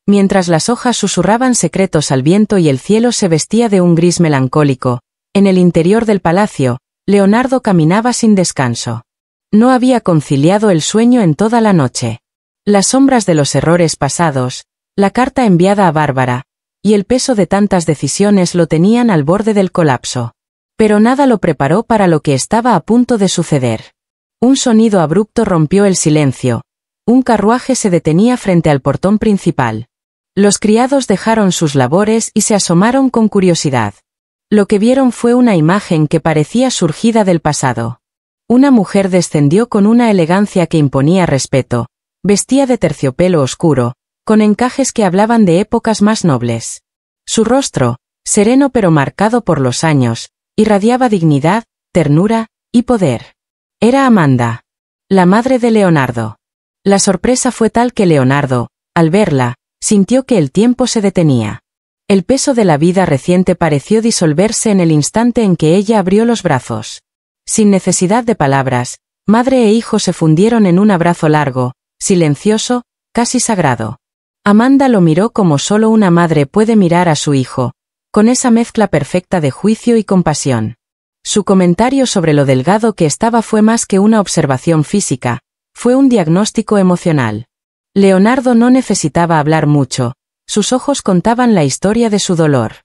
Mientras las hojas susurraban secretos al viento y el cielo se vestía de un gris melancólico, en el interior del palacio, Leonardo caminaba sin descanso. No había conciliado el sueño en toda la noche. Las sombras de los errores pasados, la carta enviada a Bárbara, y el peso de tantas decisiones lo tenían al borde del colapso. Pero nada lo preparó para lo que estaba a punto de suceder. Un sonido abrupto rompió el silencio. Un carruaje se detenía frente al portón principal. Los criados dejaron sus labores y se asomaron con curiosidad. Lo que vieron fue una imagen que parecía surgida del pasado. Una mujer descendió con una elegancia que imponía respeto, vestía de terciopelo oscuro, con encajes que hablaban de épocas más nobles. Su rostro, sereno pero marcado por los años, irradiaba dignidad, ternura y poder. Era Amanda, la madre de Leonardo. La sorpresa fue tal que Leonardo, al verla, sintió que el tiempo se detenía. El peso de la vida reciente pareció disolverse en el instante en que ella abrió los brazos. Sin necesidad de palabras, madre e hijo se fundieron en un abrazo largo, silencioso, casi sagrado. Amanda lo miró como solo una madre puede mirar a su hijo, con esa mezcla perfecta de juicio y compasión. Su comentario sobre lo delgado que estaba fue más que una observación física, fue un diagnóstico emocional. Leonardo no necesitaba hablar mucho, sus ojos contaban la historia de su dolor.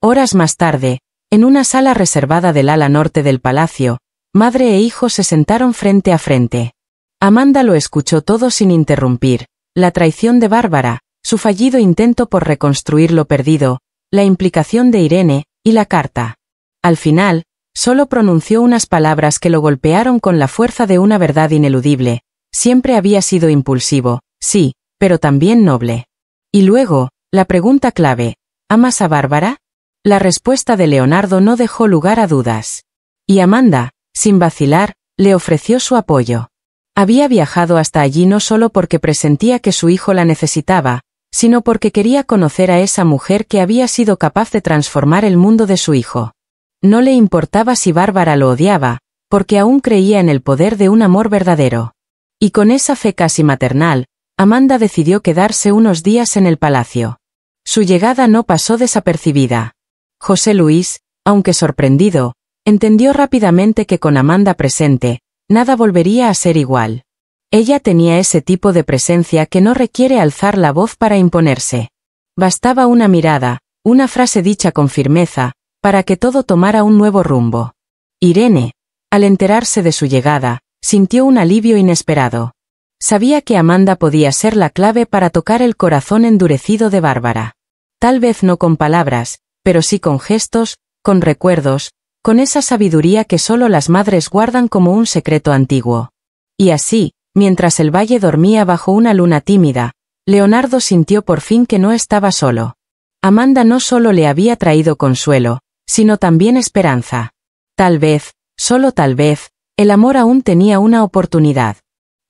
Horas más tarde, en una sala reservada del ala norte del palacio, madre e hijo se sentaron frente a frente. Amanda lo escuchó todo sin interrumpir, la traición de Bárbara, su fallido intento por reconstruir lo perdido, la implicación de Irene, y la carta. Al final, solo pronunció unas palabras que lo golpearon con la fuerza de una verdad ineludible. Siempre había sido impulsivo, sí, pero también noble. Y luego, la pregunta clave, ¿amas a Bárbara? La respuesta de Leonardo no dejó lugar a dudas. Y Amanda, sin vacilar, le ofreció su apoyo. Había viajado hasta allí no solo porque presentía que su hijo la necesitaba, sino porque quería conocer a esa mujer que había sido capaz de transformar el mundo de su hijo. No le importaba si Bárbara lo odiaba, porque aún creía en el poder de un amor verdadero. Y con esa fe casi maternal, Amanda decidió quedarse unos días en el palacio. Su llegada no pasó desapercibida. José Luis, aunque sorprendido, entendió rápidamente que con Amanda presente, nada volvería a ser igual. Ella tenía ese tipo de presencia que no requiere alzar la voz para imponerse. Bastaba una mirada, una frase dicha con firmeza, para que todo tomara un nuevo rumbo. Irene, al enterarse de su llegada, sintió un alivio inesperado. Sabía que Amanda podía ser la clave para tocar el corazón endurecido de Bárbara. Tal vez no con palabras, pero sí con gestos, con recuerdos, con esa sabiduría que solo las madres guardan como un secreto antiguo. Y así, mientras el valle dormía bajo una luna tímida, Leonardo sintió por fin que no estaba solo. Amanda no solo le había traído consuelo, sino también esperanza. Tal vez, solo tal vez, el amor aún tenía una oportunidad.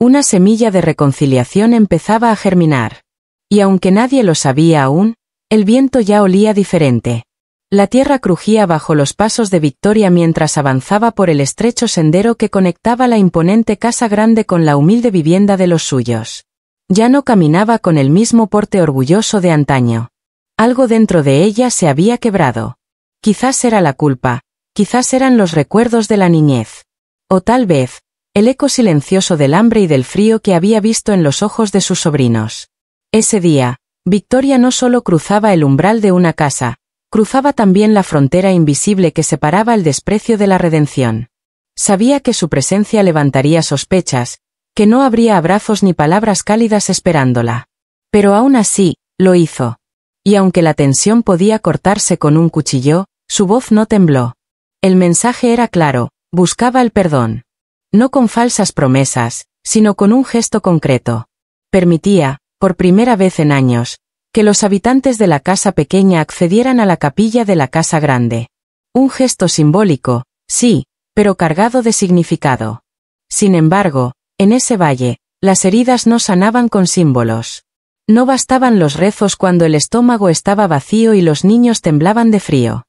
Una semilla de reconciliación empezaba a germinar. Y aunque nadie lo sabía aún, el viento ya olía diferente. La tierra crujía bajo los pasos de Victoria mientras avanzaba por el estrecho sendero que conectaba la imponente casa grande con la humilde vivienda de los suyos. Ya no caminaba con el mismo porte orgulloso de antaño. Algo dentro de ella se había quebrado. Quizás era la culpa, quizás eran los recuerdos de la niñez. O tal vez, el eco silencioso del hambre y del frío que había visto en los ojos de sus sobrinos. Ese día, Victoria no solo cruzaba el umbral de una casa, cruzaba también la frontera invisible que separaba el desprecio de la redención. Sabía que su presencia levantaría sospechas, que no habría abrazos ni palabras cálidas esperándola. Pero aún así, lo hizo. Y aunque la tensión podía cortarse con un cuchillo, su voz no tembló. El mensaje era claro, buscaba el perdón. No con falsas promesas, sino con un gesto concreto. Permitía, por primera vez en años, que los habitantes de la casa pequeña accedieran a la capilla de la casa grande. Un gesto simbólico, sí, pero cargado de significado. Sin embargo, en ese valle, las heridas no sanaban con símbolos. No bastaban los rezos cuando el estómago estaba vacío y los niños temblaban de frío.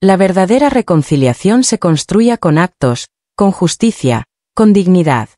La verdadera reconciliación se construía con actos, con justicia, con dignidad.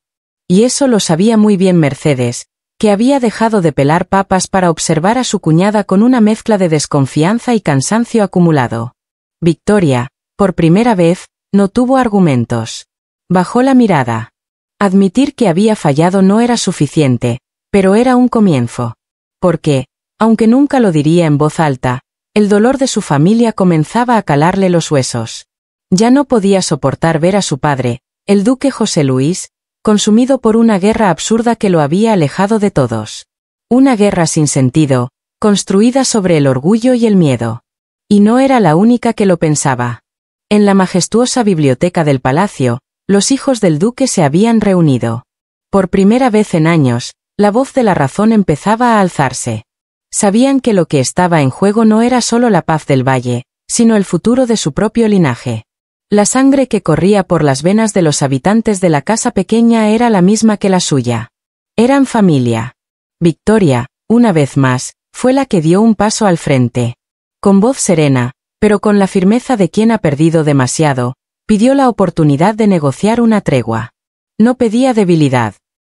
Y eso lo sabía muy bien Mercedes, que había dejado de pelar papas para observar a su cuñada con una mezcla de desconfianza y cansancio acumulado. Victoria, por primera vez, no tuvo argumentos. Bajó la mirada. Admitir que había fallado no era suficiente, pero era un comienzo. Porque, aunque nunca lo diría en voz alta, el dolor de su familia comenzaba a calarle los huesos. Ya no podía soportar ver a su padre, el duque José Luis, consumido por una guerra absurda que lo había alejado de todos. Una guerra sin sentido, construida sobre el orgullo y el miedo. Y no era la única que lo pensaba. En la majestuosa biblioteca del palacio, los hijos del duque se habían reunido. Por primera vez en años, la voz de la razón empezaba a alzarse. Sabían que lo que estaba en juego no era solo la paz del valle, sino el futuro de su propio linaje. La sangre que corría por las venas de los habitantes de la casa pequeña era la misma que la suya. Eran familia. Victoria, una vez más, fue la que dio un paso al frente. Con voz serena, pero con la firmeza de quien ha perdido demasiado, pidió la oportunidad de negociar una tregua. No pedía debilidad.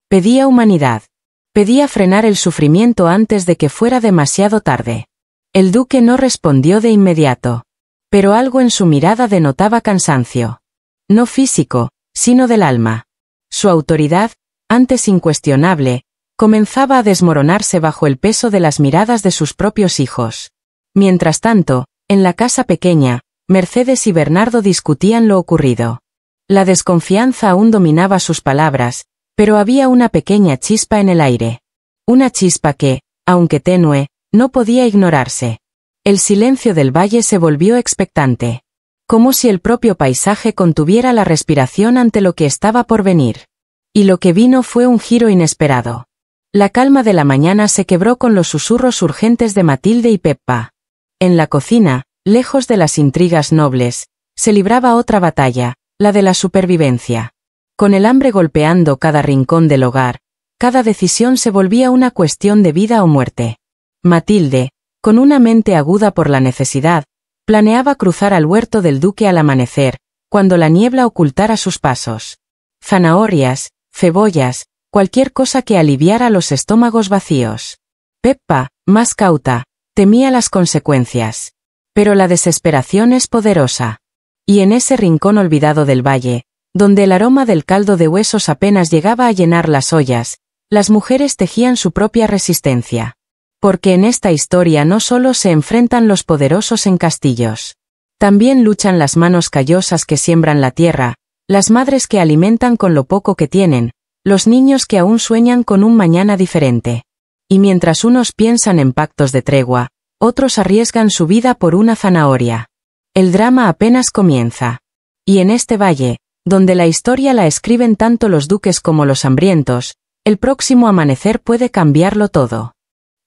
Pedía humanidad. Pedía frenar el sufrimiento antes de que fuera demasiado tarde. El duque no respondió de inmediato. Pero algo en su mirada denotaba cansancio. No físico, sino del alma. Su autoridad, antes incuestionable, comenzaba a desmoronarse bajo el peso de las miradas de sus propios hijos. Mientras tanto, en la casa pequeña, Mercedes y Bernardo discutían lo ocurrido. La desconfianza aún dominaba sus palabras, pero había una pequeña chispa en el aire. Una chispa que, aunque tenue, no podía ignorarse. El silencio del valle se volvió expectante. Como si el propio paisaje contuviera la respiración ante lo que estaba por venir. Y lo que vino fue un giro inesperado. La calma de la mañana se quebró con los susurros urgentes de Matilde y Peppa. En la cocina, lejos de las intrigas nobles, se libraba otra batalla, la de la supervivencia. Con el hambre golpeando cada rincón del hogar, cada decisión se volvía una cuestión de vida o muerte. Matilde, con una mente aguda por la necesidad, planeaba cruzar al huerto del duque al amanecer, cuando la niebla ocultara sus pasos. Zanahorias, cebollas, cualquier cosa que aliviara los estómagos vacíos. Peppa, más cauta, temía las consecuencias. Pero la desesperación es poderosa. Y en ese rincón olvidado del valle, donde el aroma del caldo de huesos apenas llegaba a llenar las ollas, las mujeres tejían su propia resistencia. Porque en esta historia no solo se enfrentan los poderosos en castillos. También luchan las manos callosas que siembran la tierra, las madres que alimentan con lo poco que tienen, los niños que aún sueñan con un mañana diferente. Y mientras unos piensan en pactos de tregua, otros arriesgan su vida por una zanahoria. El drama apenas comienza. Y en este valle, donde la historia la escriben tanto los duques como los hambrientos, el próximo amanecer puede cambiarlo todo.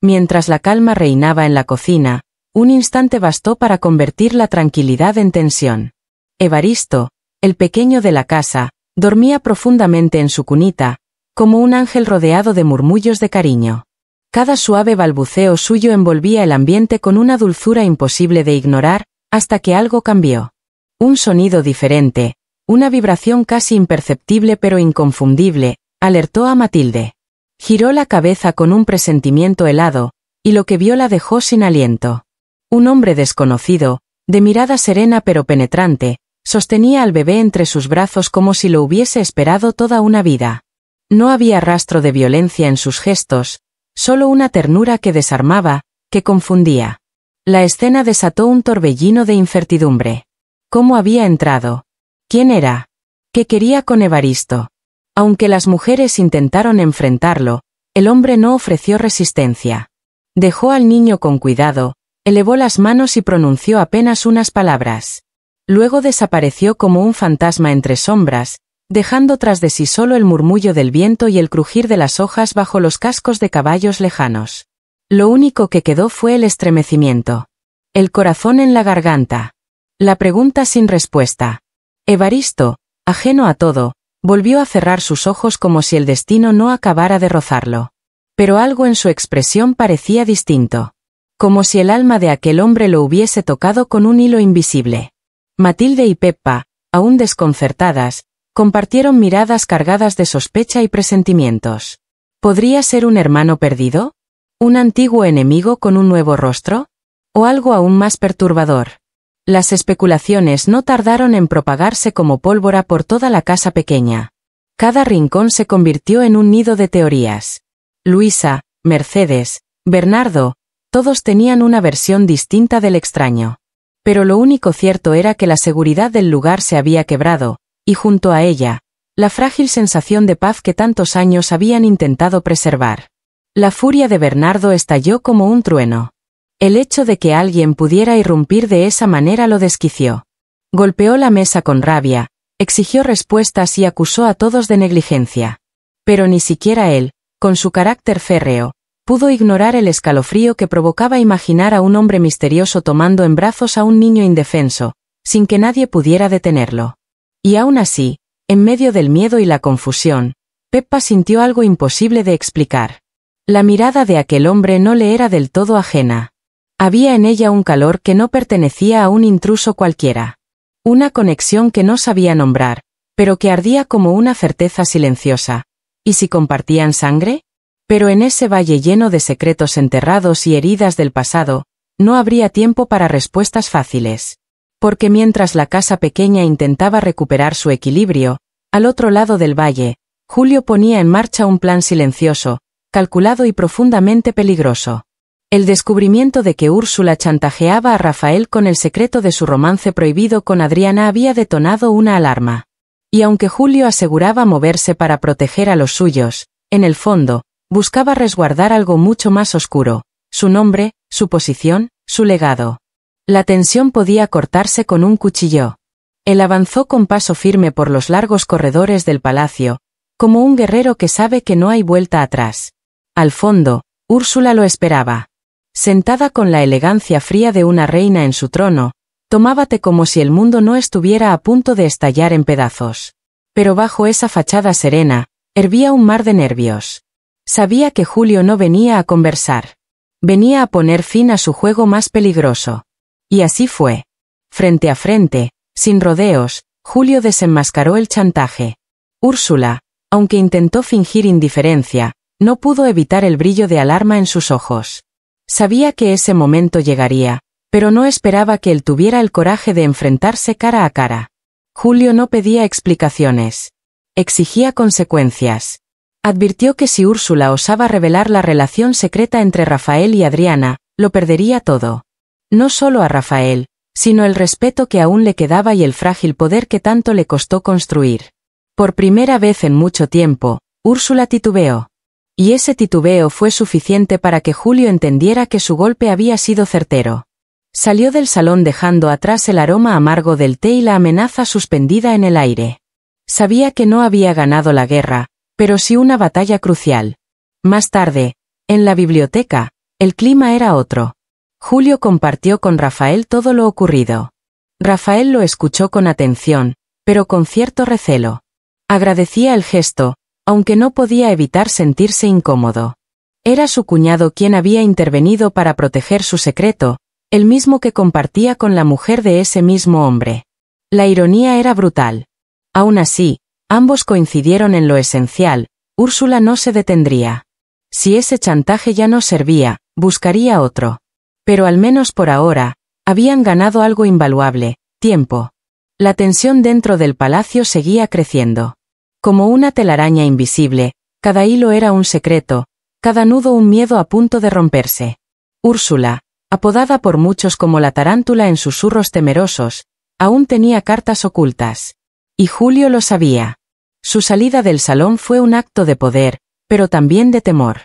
Mientras la calma reinaba en la cocina, un instante bastó para convertir la tranquilidad en tensión. Evaristo, el pequeño de la casa, dormía profundamente en su cunita, como un ángel rodeado de murmullos de cariño. Cada suave balbuceo suyo envolvía el ambiente con una dulzura imposible de ignorar, hasta que algo cambió. Un sonido diferente, una vibración casi imperceptible pero inconfundible, alertó a Matilde. Giró la cabeza con un presentimiento helado, y lo que vio la dejó sin aliento. Un hombre desconocido, de mirada serena pero penetrante, sostenía al bebé entre sus brazos como si lo hubiese esperado toda una vida. No había rastro de violencia en sus gestos, solo una ternura que desarmaba, que confundía. La escena desató un torbellino de incertidumbre. ¿Cómo había entrado? ¿Quién era? ¿Qué quería con Evaristo? Aunque las mujeres intentaron enfrentarlo, el hombre no ofreció resistencia. Dejó al niño con cuidado, elevó las manos y pronunció apenas unas palabras. Luego desapareció como un fantasma entre sombras, dejando tras de sí solo el murmullo del viento y el crujir de las hojas bajo los cascos de caballos lejanos. Lo único que quedó fue el estremecimiento. El corazón en la garganta. La pregunta sin respuesta. Evaristo, ajeno a todo, volvió a cerrar sus ojos como si el destino no acabara de rozarlo. Pero algo en su expresión parecía distinto. Como si el alma de aquel hombre lo hubiese tocado con un hilo invisible. Matilde y Peppa, aún desconcertadas, compartieron miradas cargadas de sospecha y presentimientos. ¿Podría ser un hermano perdido? ¿Un antiguo enemigo con un nuevo rostro? ¿O algo aún más perturbador? Las especulaciones no tardaron en propagarse como pólvora por toda la casa pequeña. Cada rincón se convirtió en un nido de teorías. Luisa, Mercedes, Bernardo, todos tenían una versión distinta del extraño. Pero lo único cierto era que la seguridad del lugar se había quebrado, y junto a ella, la frágil sensación de paz que tantos años habían intentado preservar. La furia de Bernardo estalló como un trueno. El hecho de que alguien pudiera irrumpir de esa manera lo desquició. Golpeó la mesa con rabia, exigió respuestas y acusó a todos de negligencia. Pero ni siquiera él, con su carácter férreo, pudo ignorar el escalofrío que provocaba imaginar a un hombre misterioso tomando en brazos a un niño indefenso, sin que nadie pudiera detenerlo. Y aún así, en medio del miedo y la confusión, Peppa sintió algo imposible de explicar. La mirada de aquel hombre no le era del todo ajena. Había en ella un calor que no pertenecía a un intruso cualquiera. Una conexión que no sabía nombrar, pero que ardía como una certeza silenciosa. ¿Y si compartían sangre? Pero en ese valle lleno de secretos enterrados y heridas del pasado, no habría tiempo para respuestas fáciles. Porque mientras la casa pequeña intentaba recuperar su equilibrio, al otro lado del valle, Julio ponía en marcha un plan silencioso, calculado y profundamente peligroso. El descubrimiento de que Úrsula chantajeaba a Rafael con el secreto de su romance prohibido con Adriana había detonado una alarma. Y aunque Julio aseguraba moverse para proteger a los suyos, en el fondo, buscaba resguardar algo mucho más oscuro: su nombre, su posición, su legado. La tensión podía cortarse con un cuchillo. Él avanzó con paso firme por los largos corredores del palacio, como un guerrero que sabe que no hay vuelta atrás. Al fondo, Úrsula lo esperaba. Sentada con la elegancia fría de una reina en su trono, tomaba té como si el mundo no estuviera a punto de estallar en pedazos. Pero bajo esa fachada serena, hervía un mar de nervios. Sabía que Julio no venía a conversar. Venía a poner fin a su juego más peligroso. Y así fue. Frente a frente, sin rodeos, Julio desenmascaró el chantaje. Úrsula, aunque intentó fingir indiferencia, no pudo evitar el brillo de alarma en sus ojos. Sabía que ese momento llegaría, pero no esperaba que él tuviera el coraje de enfrentarse cara a cara. Julio no pedía explicaciones. Exigía consecuencias. Advirtió que si Úrsula osaba revelar la relación secreta entre Rafael y Adriana, lo perdería todo. No solo a Rafael, sino el respeto que aún le quedaba y el frágil poder que tanto le costó construir. Por primera vez en mucho tiempo, Úrsula titubeó. Y ese titubeo fue suficiente para que Julio entendiera que su golpe había sido certero. Salió del salón dejando atrás el aroma amargo del té y la amenaza suspendida en el aire. Sabía que no había ganado la guerra, pero sí una batalla crucial. Más tarde, en la biblioteca, el clima era otro. Julio compartió con Rafael todo lo ocurrido. Rafael lo escuchó con atención, pero con cierto recelo. Agradecía el gesto, aunque no podía evitar sentirse incómodo. Era su cuñado quien había intervenido para proteger su secreto, el mismo que compartía con la mujer de ese mismo hombre. La ironía era brutal. Aún así, ambos coincidieron en lo esencial: Úrsula no se detendría. Si ese chantaje ya no servía, buscaría otro. Pero al menos por ahora, habían ganado algo invaluable: tiempo. La tensión dentro del palacio seguía creciendo. Como una telaraña invisible, cada hilo era un secreto, cada nudo un miedo a punto de romperse. Úrsula, apodada por muchos como la tarántula en susurros temerosos, aún tenía cartas ocultas. Y Julio lo sabía. Su salida del salón fue un acto de poder, pero también de temor.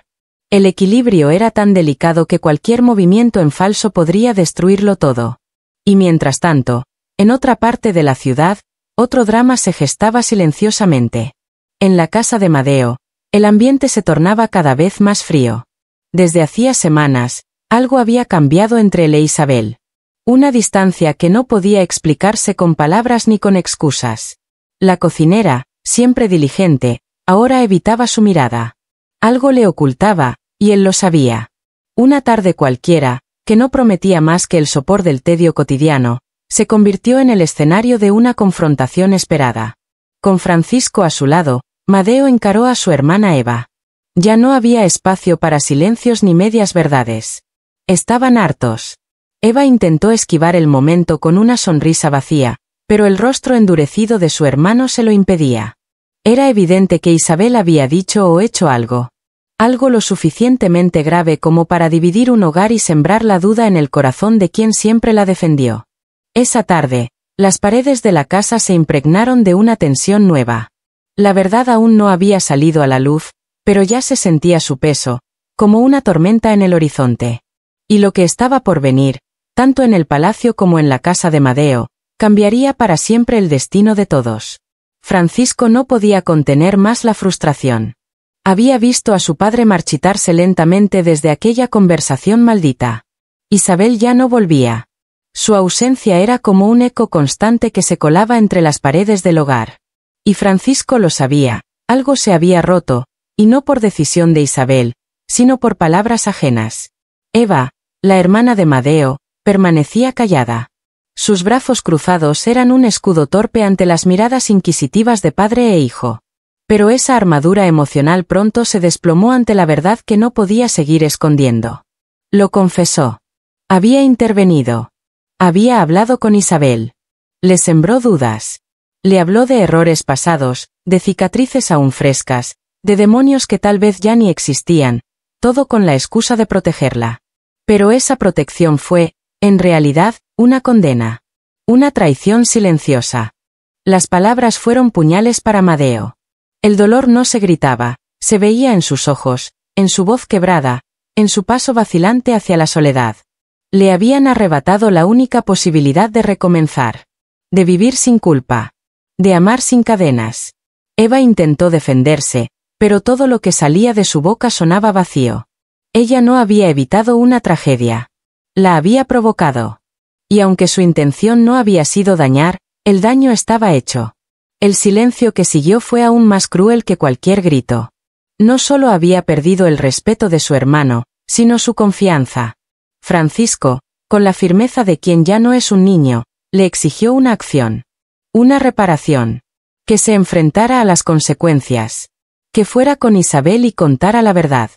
El equilibrio era tan delicado que cualquier movimiento en falso podría destruirlo todo. Y mientras tanto, en otra parte de la ciudad, otro drama se gestaba silenciosamente. En la casa de Madeo, el ambiente se tornaba cada vez más frío. Desde hacía semanas, algo había cambiado entre él e Isabel. Una distancia que no podía explicarse con palabras ni con excusas. La cocinera, siempre diligente, ahora evitaba su mirada. Algo le ocultaba, y él lo sabía. Una tarde cualquiera, que no prometía más que el sopor del tedio cotidiano, se convirtió en el escenario de una confrontación esperada. Con Francisco a su lado, Madeo encaró a su hermana Eva. Ya no había espacio para silencios ni medias verdades. Estaban hartos. Eva intentó esquivar el momento con una sonrisa vacía, pero el rostro endurecido de su hermano se lo impedía. Era evidente que Isabel había dicho o hecho algo. Algo lo suficientemente grave como para dividir un hogar y sembrar la duda en el corazón de quien siempre la defendió. Esa tarde, las paredes de la casa se impregnaron de una tensión nueva. La verdad aún no había salido a la luz, pero ya se sentía su peso, como una tormenta en el horizonte. Y lo que estaba por venir, tanto en el palacio como en la casa de Madeo, cambiaría para siempre el destino de todos. Francisco no podía contener más la frustración. Había visto a su padre marchitarse lentamente desde aquella conversación maldita. Isabel ya no volvía. Su ausencia era como un eco constante que se colaba entre las paredes del hogar. Y Francisco lo sabía, algo se había roto, y no por decisión de Isabel, sino por palabras ajenas. Eva, la hermana de Madeo, permanecía callada. Sus brazos cruzados eran un escudo torpe ante las miradas inquisitivas de padre e hijo. Pero esa armadura emocional pronto se desplomó ante la verdad que no podía seguir escondiendo. Lo confesó. Había intervenido. Había hablado con Isabel. Le sembró dudas. Le habló de errores pasados, de cicatrices aún frescas, de demonios que tal vez ya ni existían, todo con la excusa de protegerla. Pero esa protección fue, en realidad, una condena. Una traición silenciosa. Las palabras fueron puñales para Madeo. El dolor no se gritaba, se veía en sus ojos, en su voz quebrada, en su paso vacilante hacia la soledad. Le habían arrebatado la única posibilidad de recomenzar. De vivir sin culpa. De amar sin cadenas. Eva intentó defenderse, pero todo lo que salía de su boca sonaba vacío. Ella no había evitado una tragedia. La había provocado. Y aunque su intención no había sido dañar, el daño estaba hecho. El silencio que siguió fue aún más cruel que cualquier grito. No solo había perdido el respeto de su hermano, sino su confianza. Francisco, con la firmeza de quien ya no es un niño, le exigió una acción. Una reparación. Que se enfrentara a las consecuencias. Que fuera con Isabel y contara la verdad.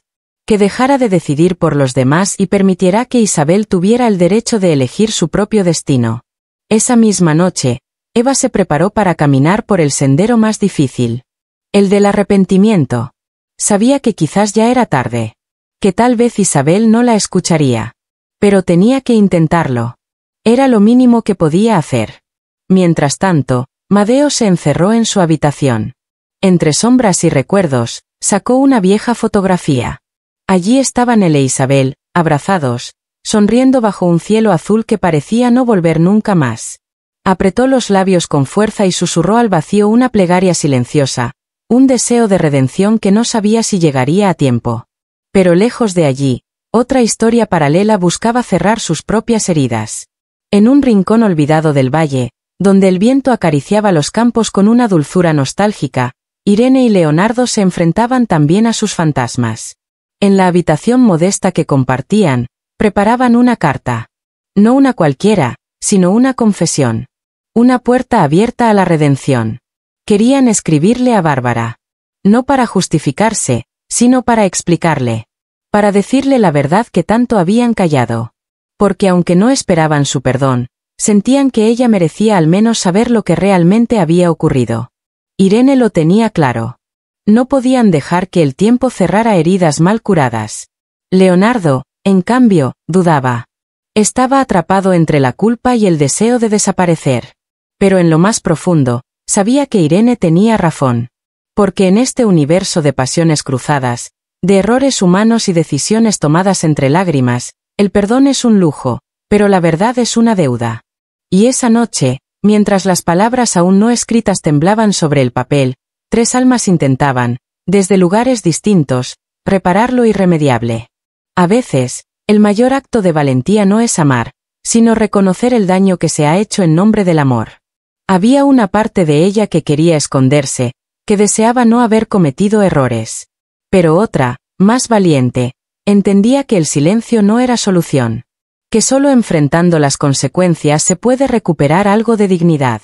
Que dejara de decidir por los demás y permitiera que Isabel tuviera el derecho de elegir su propio destino. Esa misma noche, Eva se preparó para caminar por el sendero más difícil. El del arrepentimiento. Sabía que quizás ya era tarde. Que tal vez Isabel no la escucharía. Pero tenía que intentarlo. Era lo mínimo que podía hacer. Mientras tanto, Madeo se encerró en su habitación. Entre sombras y recuerdos, sacó una vieja fotografía. Allí estaban él e Isabel, abrazados, sonriendo bajo un cielo azul que parecía no volver nunca más. Apretó los labios con fuerza y susurró al vacío una plegaria silenciosa, un deseo de redención que no sabía si llegaría a tiempo. Pero lejos de allí, otra historia paralela buscaba cerrar sus propias heridas. En un rincón olvidado del valle, donde el viento acariciaba los campos con una dulzura nostálgica, Irene y Leonardo se enfrentaban también a sus fantasmas. En la habitación modesta que compartían, preparaban una carta. No una cualquiera, sino una confesión. Una puerta abierta a la redención. Querían escribirle a Bárbara. No para justificarse, sino para explicarle. Para decirle la verdad que tanto habían callado. Porque aunque no esperaban su perdón, sentían que ella merecía al menos saber lo que realmente había ocurrido. Irene lo tenía claro. No podían dejar que el tiempo cerrara heridas mal curadas. Leonardo, en cambio, dudaba. Estaba atrapado entre la culpa y el deseo de desaparecer. Pero en lo más profundo, sabía que Irene tenía razón. Porque en este universo de pasiones cruzadas, de errores humanos y decisiones tomadas entre lágrimas, el perdón es un lujo, pero la verdad es una deuda. Y esa noche, mientras las palabras aún no escritas temblaban sobre el papel, tres almas intentaban, desde lugares distintos, reparar lo irremediable. A veces, el mayor acto de valentía no es amar, sino reconocer el daño que se ha hecho en nombre del amor. Había una parte de ella que quería esconderse, que deseaba no haber cometido errores. Pero otra, más valiente, entendía que el silencio no era solución. Que solo enfrentando las consecuencias se puede recuperar algo de dignidad.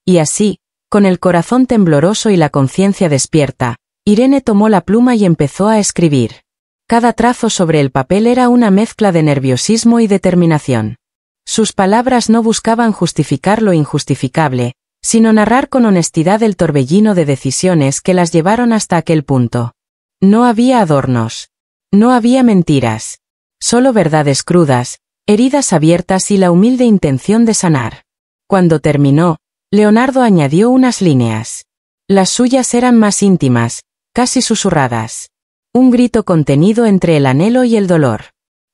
Y así, con el corazón tembloroso y la conciencia despierta, Irene tomó la pluma y empezó a escribir. Cada trazo sobre el papel era una mezcla de nerviosismo y determinación. Sus palabras no buscaban justificar lo injustificable, sino narrar con honestidad el torbellino de decisiones que las llevaron hasta aquel punto. No había adornos. No había mentiras. Solo verdades crudas, heridas abiertas y la humilde intención de sanar. Cuando terminó, Leonardo añadió unas líneas. Las suyas eran más íntimas, casi susurradas. Un grito contenido entre el anhelo y el dolor.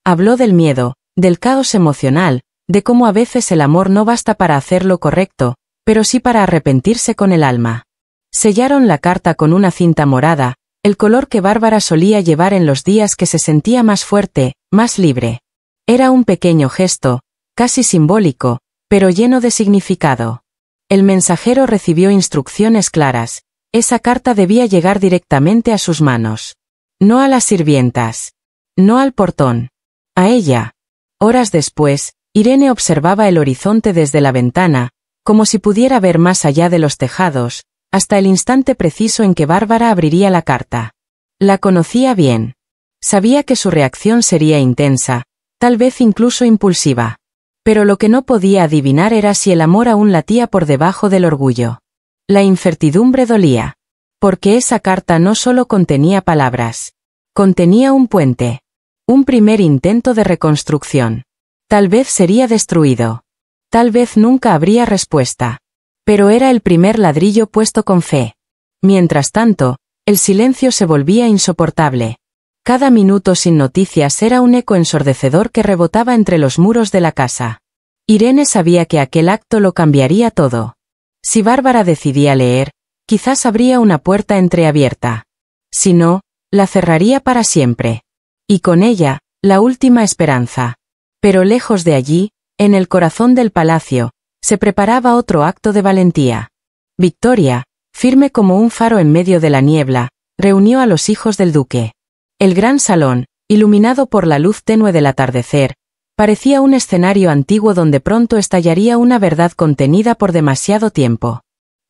Habló del miedo, del caos emocional, de cómo a veces el amor no basta para hacer lo correcto, pero sí para arrepentirse con el alma. Sellaron la carta con una cinta morada, el color que Bárbara solía llevar en los días que se sentía más fuerte, más libre. Era un pequeño gesto, casi simbólico, pero lleno de significado. El mensajero recibió instrucciones claras. Esa carta debía llegar directamente a sus manos. No a las sirvientas. No al portón. A ella. Horas después, Irene observaba el horizonte desde la ventana, como si pudiera ver más allá de los tejados, hasta el instante preciso en que Bárbara abriría la carta. La conocía bien. Sabía que su reacción sería intensa, tal vez incluso impulsiva. Pero lo que no podía adivinar era si el amor aún latía por debajo del orgullo. La incertidumbre dolía. Porque esa carta no solo contenía palabras. Contenía un puente. Un primer intento de reconstrucción. Tal vez sería destruido. Tal vez nunca habría respuesta. Pero era el primer ladrillo puesto con fe. Mientras tanto, el silencio se volvía insoportable. Cada minuto sin noticias era un eco ensordecedor que rebotaba entre los muros de la casa. Irene sabía que aquel acto lo cambiaría todo. Si Bárbara decidía leer, quizás habría una puerta entreabierta. Si no, la cerraría para siempre. Y con ella, la última esperanza. Pero lejos de allí, en el corazón del palacio, se preparaba otro acto de valentía. Victoria, firme como un faro en medio de la niebla, reunió a los hijos del duque. El gran salón, iluminado por la luz tenue del atardecer, parecía un escenario antiguo donde pronto estallaría una verdad contenida por demasiado tiempo.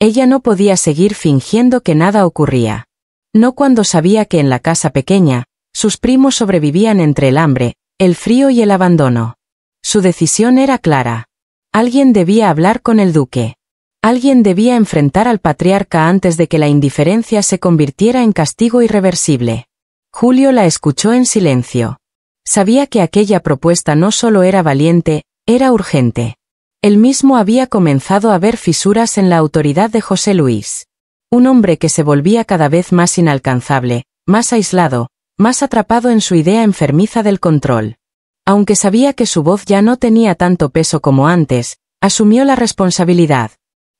Ella no podía seguir fingiendo que nada ocurría. No cuando sabía que en la casa pequeña, sus primos sobrevivían entre el hambre, el frío y el abandono. Su decisión era clara. Alguien debía hablar con el duque. Alguien debía enfrentar al patriarca antes de que la indiferencia se convirtiera en castigo irreversible. Julio la escuchó en silencio. Sabía que aquella propuesta no solo era valiente, era urgente. Él mismo había comenzado a ver fisuras en la autoridad de José Luis. Un hombre que se volvía cada vez más inalcanzable, más aislado, más atrapado en su idea enfermiza del control. Aunque sabía que su voz ya no tenía tanto peso como antes, asumió la responsabilidad.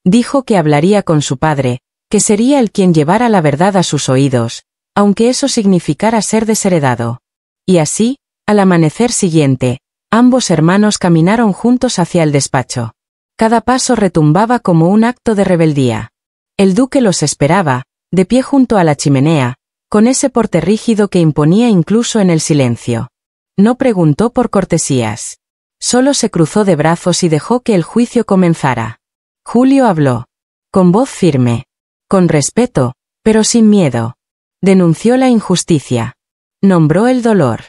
Dijo que hablaría con su padre, que sería él quien llevara la verdad a sus oídos, aunque eso significara ser desheredado. Y así, al amanecer siguiente, ambos hermanos caminaron juntos hacia el despacho. Cada paso retumbaba como un acto de rebeldía. El duque los esperaba, de pie junto a la chimenea, con ese porte rígido que imponía incluso en el silencio. No preguntó por cortesías. Solo se cruzó de brazos y dejó que el juicio comenzara. Julio habló. Con voz firme. Con respeto, pero sin miedo. Denunció la injusticia. Nombró el dolor.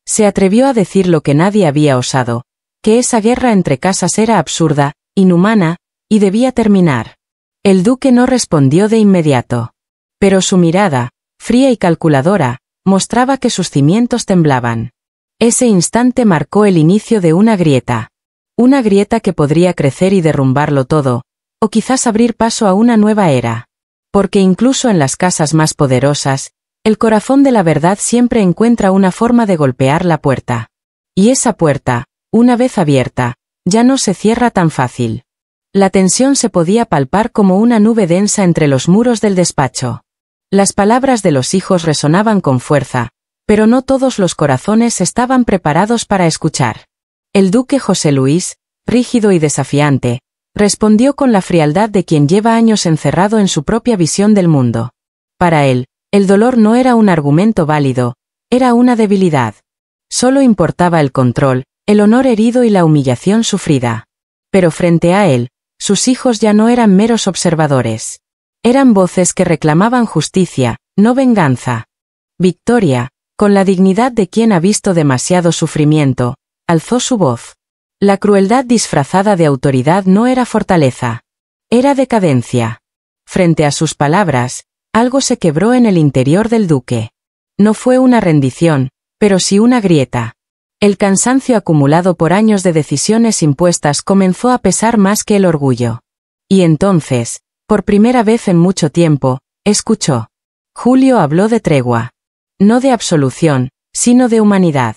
Se atrevió a decir lo que nadie había osado, que esa guerra entre casas era absurda, inhumana, y debía terminar. El duque no respondió de inmediato. Pero su mirada, fría y calculadora, mostraba que sus cimientos temblaban. Ese instante marcó el inicio de una grieta. Una grieta que podría crecer y derrumbarlo todo, o quizás abrir paso a una nueva era. Porque incluso en las casas más poderosas, el corazón de la verdad siempre encuentra una forma de golpear la puerta. Y esa puerta, una vez abierta, ya no se cierra tan fácil. La tensión se podía palpar como una nube densa entre los muros del despacho. Las palabras de los hijos resonaban con fuerza, pero no todos los corazones estaban preparados para escuchar. El duque José Luis, rígido y desafiante, respondió con la frialdad de quien lleva años encerrado en su propia visión del mundo. Para él, el dolor no era un argumento válido, era una debilidad. Solo importaba el control, el honor herido y la humillación sufrida. Pero frente a él, sus hijos ya no eran meros observadores. Eran voces que reclamaban justicia, no venganza. Victoria, con la dignidad de quien ha visto demasiado sufrimiento, alzó su voz. La crueldad disfrazada de autoridad no era fortaleza. Era decadencia. Frente a sus palabras, algo se quebró en el interior del duque. No fue una rendición, pero sí una grieta. El cansancio acumulado por años de decisiones impuestas comenzó a pesar más que el orgullo. Y entonces, por primera vez en mucho tiempo, escuchó. Julio habló de tregua. No de absolución, sino de humanidad.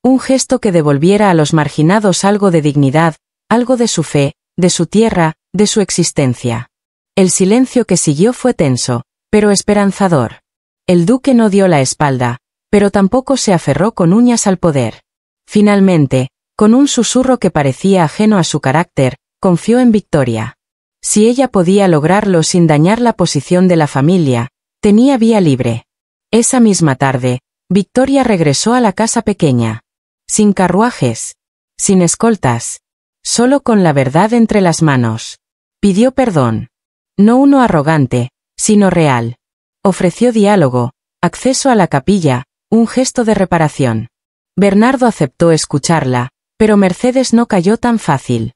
Un gesto que devolviera a los marginados algo de dignidad, algo de su fe, de su tierra, de su existencia. El silencio que siguió fue tenso, pero esperanzador. El duque no dio la espalda, pero tampoco se aferró con uñas al poder. Finalmente, con un susurro que parecía ajeno a su carácter, confió en Victoria. Si ella podía lograrlo sin dañar la posición de la familia, tenía vía libre. Esa misma tarde, Victoria regresó a la casa pequeña. Sin carruajes. Sin escoltas. Solo con la verdad entre las manos. Pidió perdón. No uno arrogante, sino real. Ofreció diálogo, acceso a la capilla, un gesto de reparación. Bernardo aceptó escucharla, pero Mercedes no cayó tan fácil.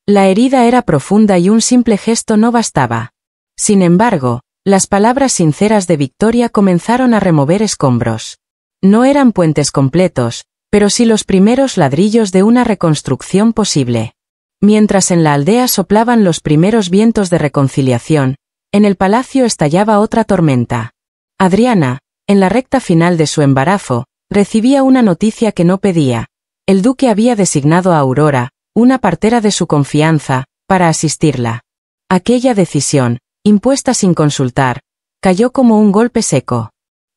La herida era profunda y un simple gesto no bastaba. Sin embargo, las palabras sinceras de Victoria comenzaron a remover escombros. No eran puentes completos, pero sí los primeros ladrillos de una reconstrucción posible. Mientras en la aldea soplaban los primeros vientos de reconciliación, en el palacio estallaba otra tormenta. Adriana, en la recta final de su embarazo, recibía una noticia que no pedía. El duque había designado a Aurora, una partera de su confianza, para asistirla. Aquella decisión, impuesta sin consultar, cayó como un golpe seco.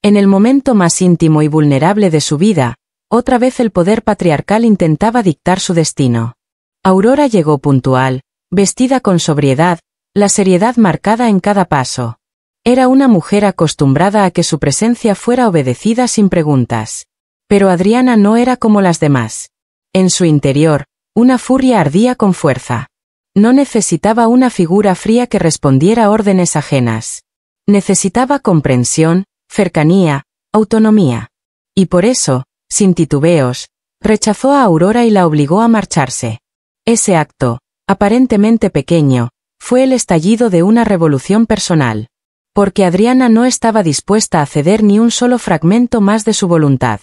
En el momento más íntimo y vulnerable de su vida, otra vez el poder patriarcal intentaba dictar su destino. Aurora llegó puntual, vestida con sobriedad, la seriedad marcada en cada paso. Era una mujer acostumbrada a que su presencia fuera obedecida sin preguntas. Pero Adriana no era como las demás. En su interior, una furia ardía con fuerza. No necesitaba una figura fría que respondiera a órdenes ajenas. Necesitaba comprensión, cercanía, autonomía. Y por eso, sin titubeos, rechazó a Aurora y la obligó a marcharse. Ese acto, aparentemente pequeño, fue el estallido de una revolución personal. Porque Adriana no estaba dispuesta a ceder ni un solo fragmento más de su voluntad.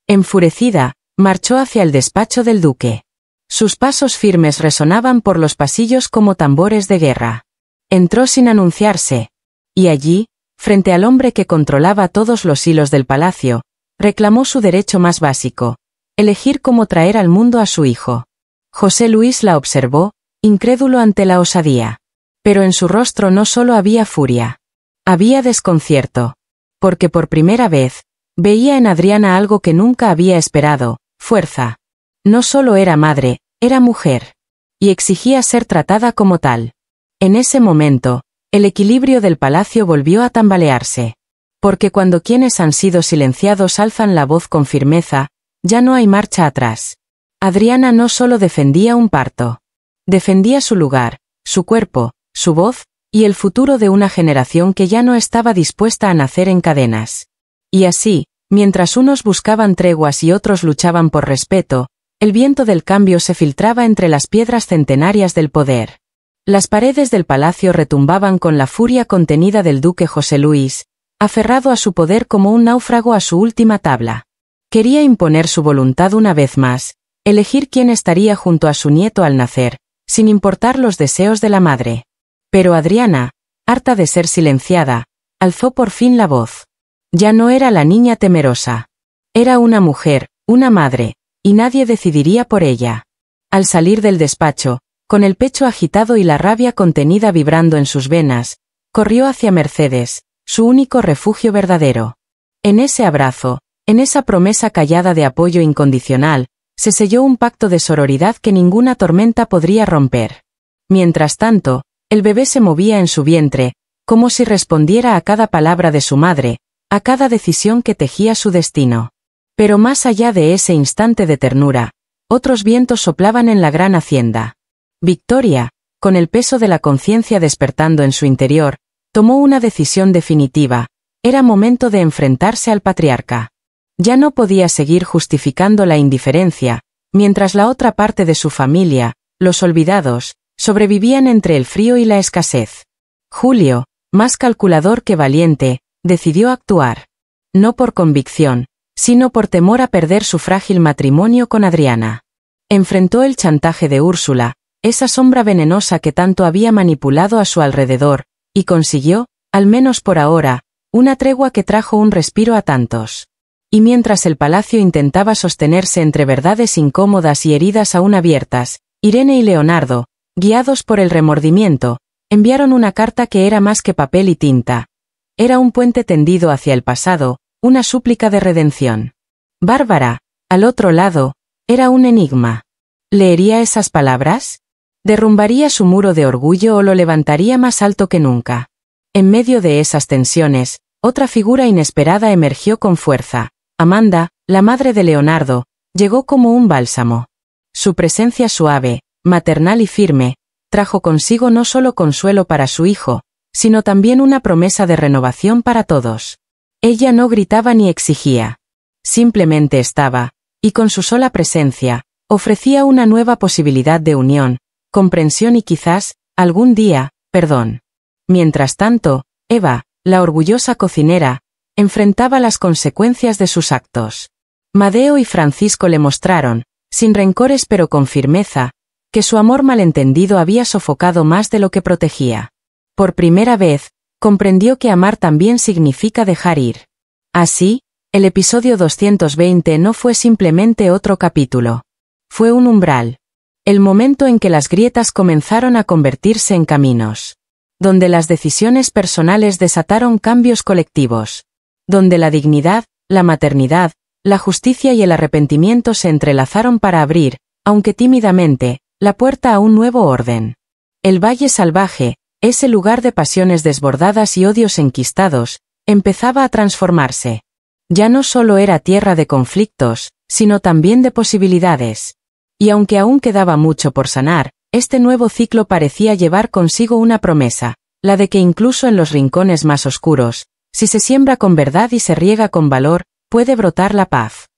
Enfurecida, marchó hacia el despacho del duque. Sus pasos firmes resonaban por los pasillos como tambores de guerra. Entró sin anunciarse. Y allí, frente al hombre que controlaba todos los hilos del palacio, reclamó su derecho más básico: elegir cómo traer al mundo a su hijo. José Luis la observó, incrédulo ante la osadía. Pero en su rostro no solo había furia. Había desconcierto. Porque por primera vez, veía en Adriana algo que nunca había esperado: fuerza. No solo era madre, era mujer. Y exigía ser tratada como tal. En ese momento, el equilibrio del palacio volvió a tambalearse. Porque cuando quienes han sido silenciados alzan la voz con firmeza, ya no hay marcha atrás. Adriana no solo defendía un parto. Defendía su lugar, su cuerpo, su voz, y el futuro de una generación que ya no estaba dispuesta a nacer en cadenas. Y así, mientras unos buscaban treguas y otros luchaban por respeto, el viento del cambio se filtraba entre las piedras centenarias del poder. Las paredes del palacio retumbaban con la furia contenida del duque José Luis, aferrado a su poder como un náufrago a su última tabla. Quería imponer su voluntad una vez más, elegir quién estaría junto a su nieto al nacer, sin importar los deseos de la madre. Pero Adriana, harta de ser silenciada, alzó por fin la voz. Ya no era la niña temerosa. Era una mujer, una madre, y nadie decidiría por ella. Al salir del despacho, con el pecho agitado y la rabia contenida vibrando en sus venas, corrió hacia Mercedes, su único refugio verdadero. En ese abrazo, en esa promesa callada de apoyo incondicional, se selló un pacto de sororidad que ninguna tormenta podría romper. Mientras tanto, el bebé se movía en su vientre, como si respondiera a cada palabra de su madre, a cada decisión que tejía su destino. Pero más allá de ese instante de ternura, otros vientos soplaban en la gran hacienda. Victoria, con el peso de la conciencia despertando en su interior, tomó una decisión definitiva: Era momento de enfrentarse al patriarca. Ya no podía seguir justificando la indiferencia, mientras la otra parte de su familia, los olvidados, sobrevivían entre el frío y la escasez. Julio, más calculador que valiente, decidió actuar. No por convicción, sino por temor a perder su frágil matrimonio con Adriana. Enfrentó el chantaje de Úrsula, esa sombra venenosa que tanto había manipulado a su alrededor, y consiguió, al menos por ahora, una tregua que trajo un respiro a tantos. Y mientras el palacio intentaba sostenerse entre verdades incómodas y heridas aún abiertas, Irene y Leonardo, guiados por el remordimiento, enviaron una carta que era más que papel y tinta. Era un puente tendido hacia el pasado, una súplica de redención. Bárbara, al otro lado, era un enigma. ¿Leería esas palabras? ¿Derrumbaría su muro de orgullo o lo levantaría más alto que nunca? En medio de esas tensiones, otra figura inesperada emergió con fuerza. Amanda, la madre de Leonardo, llegó como un bálsamo. Su presencia suave, maternal y firme, trajo consigo no solo consuelo para su hijo, sino también una promesa de renovación para todos. Ella no gritaba ni exigía. Simplemente estaba, y con su sola presencia, ofrecía una nueva posibilidad de unión, comprensión y quizás, algún día, perdón. Mientras tanto, Eva, la orgullosa cocinera, enfrentaba las consecuencias de sus actos. Madeo y Francisco le mostraron, sin rencores pero con firmeza, que su amor malentendido había sofocado más de lo que protegía. Por primera vez, comprendió que amar también significa dejar ir. Así, el episodio 220 no fue simplemente otro capítulo. Fue un umbral. El momento en que las grietas comenzaron a convertirse en caminos. Donde las decisiones personales desataron cambios colectivos. Donde la dignidad, la maternidad, la justicia y el arrepentimiento se entrelazaron para abrir, aunque tímidamente, la puerta a un nuevo orden. El Valle Salvaje, ese lugar de pasiones desbordadas y odios enquistados, empezaba a transformarse. Ya no solo era tierra de conflictos, sino también de posibilidades. Y aunque aún quedaba mucho por sanar, este nuevo ciclo parecía llevar consigo una promesa, la de que incluso en los rincones más oscuros, si se siembra con verdad y se riega con valor, puede brotar la paz.